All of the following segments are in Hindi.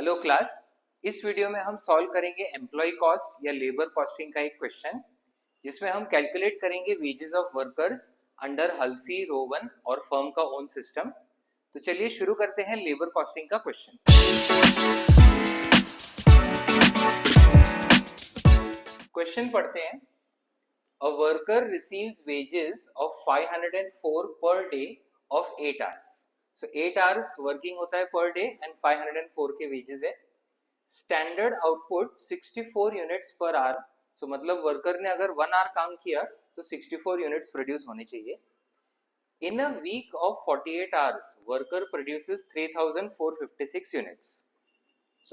Hello class. इस वीडियो में हम सॉल्व करेंगे एम्प्लॉय कॉस्ट या लेबर कॉस्टिंग का एक क्वेश्चन, जिसमें हम कैलकुलेट करेंगे wages of workers under Halsey, Rowan और फर्म का ओन सिस्टम। तो चलिए शुरू करते हैं लेबर कॉस्टिंग का क्वेश्चन। क्वेश्चन पढ़ते हैं। A worker receives wages of 504 per day of 8 hours. So 8 hours working होता है पर डे एंड 504 के वेजेस है। Standard output 64 units per hour. सो मतलब वर्कर ने अगर 1 आवर काम किया तो 64 यूनिट्स प्रोड्यूस होने चाहिए। In a week of 48 hours worker produces 3456 units.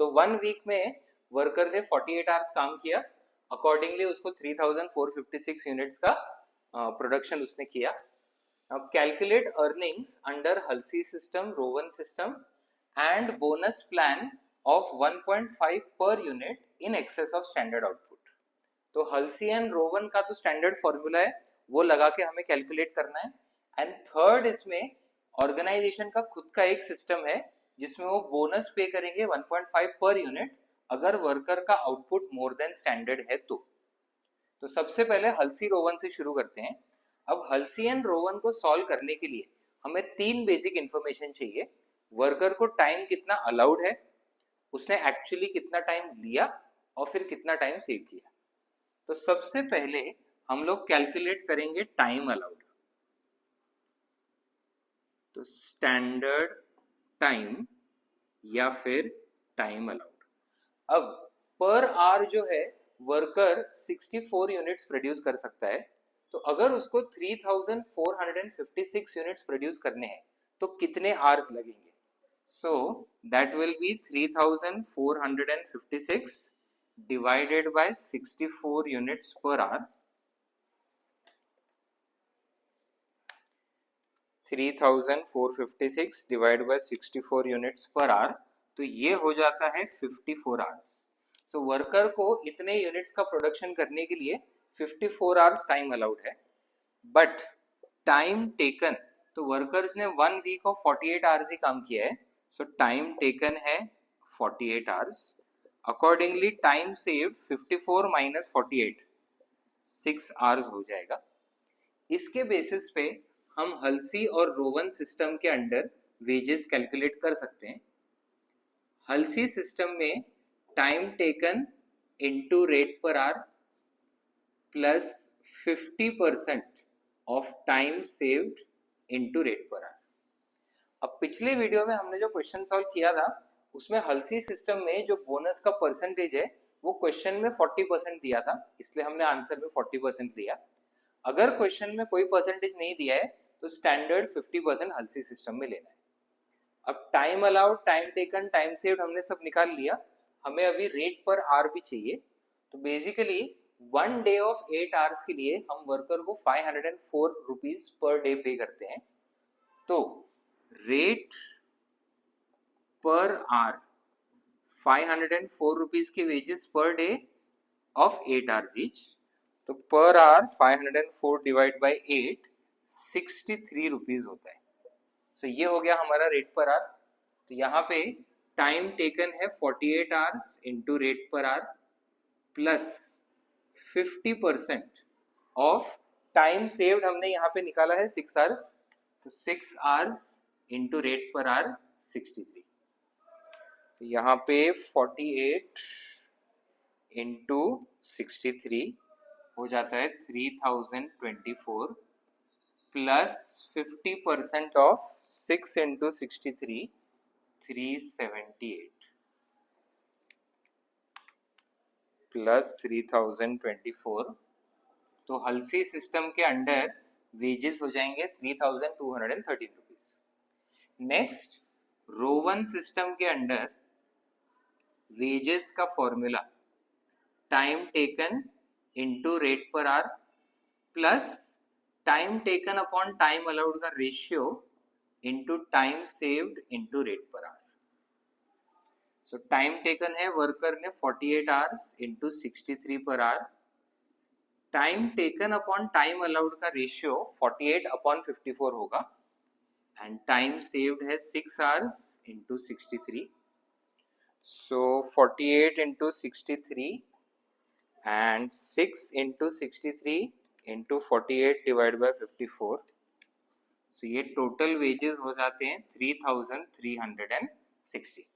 So 1 week में वर्कर ने 48 आवर्स काम किया, अकॉर्डिंगली उसको 3456 यूनिट्स का प्रोडक्शन उसने किया। अब calculate earnings under Halsey system, Rowan system and bonus plan of 1.5 per unit in excess of standard output. तो हल्सी एंड रोवन का तो स्टैंडर्ड फॉर्मूला है, वो लगा के हमें कैलकुलेट करना है। एंड थर्ड, इसमें ऑर्गेनाइजेशन का खुद का एक सिस्टम है जिसमें वो बोनस पे करेंगे 1.5 पर यूनिट अगर वर्कर का आउटपुट मोर देन स्टैंडर्ड है तो सबसे पहले हल्सी रोवन से शुरू करते हैं। अब हल्सी एंड रोवन को सॉल्व करने के लिए हमें 3 बेसिक इंफॉर्मेशन चाहिए। वर्कर को टाइम कितना अलाउड है, उसने एक्चुअली कितना टाइम लिया और फिर कितना टाइम सेव किया। तो सबसे पहले हम लोग कैलकुलेट करेंगे टाइम अलाउड। तो स्टैंडर्ड टाइम या फिर टाइम अलाउड। अब पर आवर जो है वर्कर 64 यूनिट्स प्रोड्यूस कर सकता है। तो अगर उसको 3456 यूनिट्स प्रोड्यूस करने हैं तो कितने आवर्स लगेंगे? So that will be 3456 divided by 64 units per hour. 3456 divided by 64 units per hour, तो ये हो जाता है 54 आवर्स। सो वर्कर को इतने यूनिट्स का प्रोडक्शन करने के लिए 54 आवर्स टाइम अलाउड है। बट टाइम टेकन, तो वर्कर्स ने 1 वीक ऑफ 48 आवर्स ही काम किया है। So time taken है 48 hours. Accordingly time saved 54 minus 48, 6 hours हो जाएगा। इसके बेसिस पे हम हल्सी और रोवन सिस्टम के अंडर वेजेस कैलकुलेट कर सकते हैं। हल्सी सिस्टम में time taken into rate per hour plus 50% of time saved into rate per our. अब पिछले वीडियो में हमने जो क्वेश्चन सॉल्व किया था उसमें हल्सी सिस्टम में जो बोनस का परसेंटेज है वो क्वेश्चन में 40% दिया था, इसलिए हमने आंसर में 40% लिया। अगर क्वेश्चन में कोई परसेंटेज नहीं दिया है तो स्टैंडर्ड 50% हल्सी सिस्टम में लेना है। अब time allowed, time taken, time saved हमने सब निकाल लिया। हमें अभी रेट पर आवर भी चाहिए। तो बेसिकली 1 डे ऑफ 8 आवर्स के लिए हम वर्कर को 504 रुपीज पर डे पे करते हैं। तो रेट पर आवर 504 रुपीज के वेजेस पर डे ऑफ 8 आवर्स ईच। तो per hour 504 divide by 8 63 rupees होता है। सो ये हो गया हमारा रेट पर आवर। तो यहाँ पे टाइम टेकन है 48 hours into rate per hour plus 50% of time saved हमने यहाँ पे निकाला है 6 आवर्स। तो 6 hours into rate per our 63। तो यहाँ पे 48 इंटू 63 हो जाता है 3024 प्लस 50% ऑफ 6 इंटू 63 378 प्लस 3024। तो हल्सी सिस्टम के अंडर वेजेस हो जाएंगे 3213 रुपीज। नेक्स्ट, रोवन सिस्टम के अंडर वेजेस का formula time taken into rate per hour plus time taken upon time allowed का ratio into time saved into rate per hour. So time taken है वर्कर ने 48 hours into 63 per hour. Time taken upon time allowed का रेशियो 48 अपॉन 54 होगा एंड टाइम सेव्ड है 6 hours into 63। So 48 into 63 and 6 into 63 into 48 divided by 54. So ये टोटल वेजेस हो जाते हैं 3360.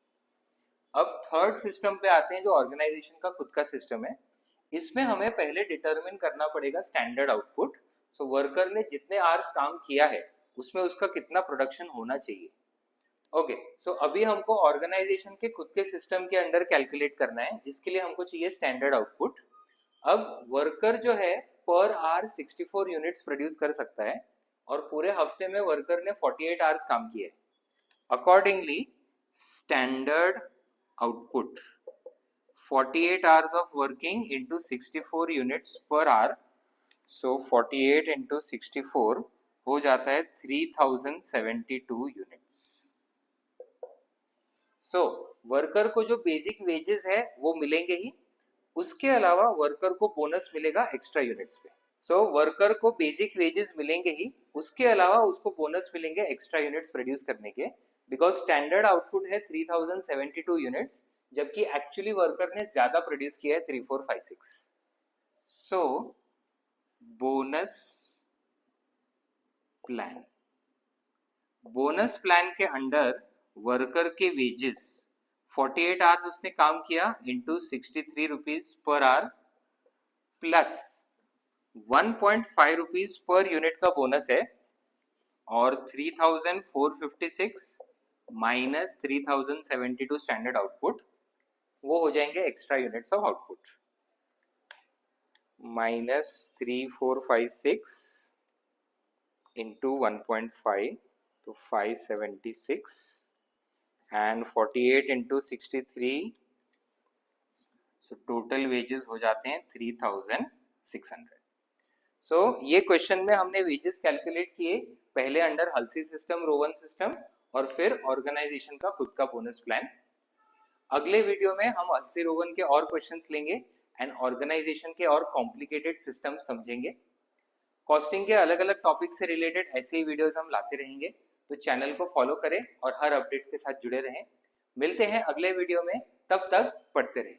अब थर्ड सिस्टम पे आते हैं जो ऑर्गेनाइजेशन का खुद का सिस्टम है. इसमें हमें पहले डिटरमिन करना पड़ेगा स्टैंडर्ड आउटपुट. सो वर्कर ने जितने आवर्स काम किया है उसमें उसका कितना प्रोडक्शन होना चाहिए. ओके, सो अभी हमको ऑर्गेनाइजेशन के खुद के सिस्टम के अंडर कैलकुलेट करना है, जिसके लिए हमको चाहिए स्टैंडर्ड आउटपुट. अब वर्कर जो है पर आवर 64 यूनिट्स प्रोड्यूस कर सकता है और पूरे हफ्ते में वर्कर ने 48 आवर्स काम किए. Accordingly standard output 48 hours of working into 64 units per hour. So 48 into 64 हो जाता है 3072 units. So वर्कर को जो बेसिक वेजेस है वो मिलेंगे ही, उसके अलावा वर्कर को बोनस मिलेगा एक्स्ट्रा यूनिट्स पे. सो वर्कर को बेसिक वेजेस मिलेंगे ही, उसके अलावा उसको बोनस मिलेंगे एक्स्ट्रा यूनिट्स प्रोड्यूस करने के, बिकॉज स्टैंडर्ड आउटपुट है 3072 यूनिट्स, जबकि एक्चुअली वर्कर ने ज्यादा प्रोड्यूस किया है 3456. सो बोनस प्लान के अंडर वर्कर के वेजेस 48 आवर्स उसने काम किया into 63 rupees per hour plus 1.5 rupees per unit का बोनस है, और 3456 माइनस 3072 स्टैंडर्ड आउटपुट, वो हो जाएंगे extra units of output. Minus 3456 into 1.5 तो 576 and 48 into 63, so total wages हो जाते हैं 3600. सो ये क्वेश्चन में हमने वेजेस कैलकुलेट किए, पहले under Halsey system, Rowan system, और फिर ऑर्गेनाइजेशन का खुद का बोनस प्लान. अगले वीडियो में हम हल्सी रोवन के और क्वेश्चंस लेंगे एंड ऑर्गेनाइजेशन के और कॉम्प्लिकेटेड सिस्टम समझेंगे. कॉस्टिंग के अलग अलग टॉपिक से रिलेटेड ऐसे ही वीडियोस हम लाते रहेंगे, तो चैनल को फॉलो करें और हर अपडेट के साथ जुड़े रहें. मिलते हैं अगले वीडियो में, तब तक पढ़ते रहें.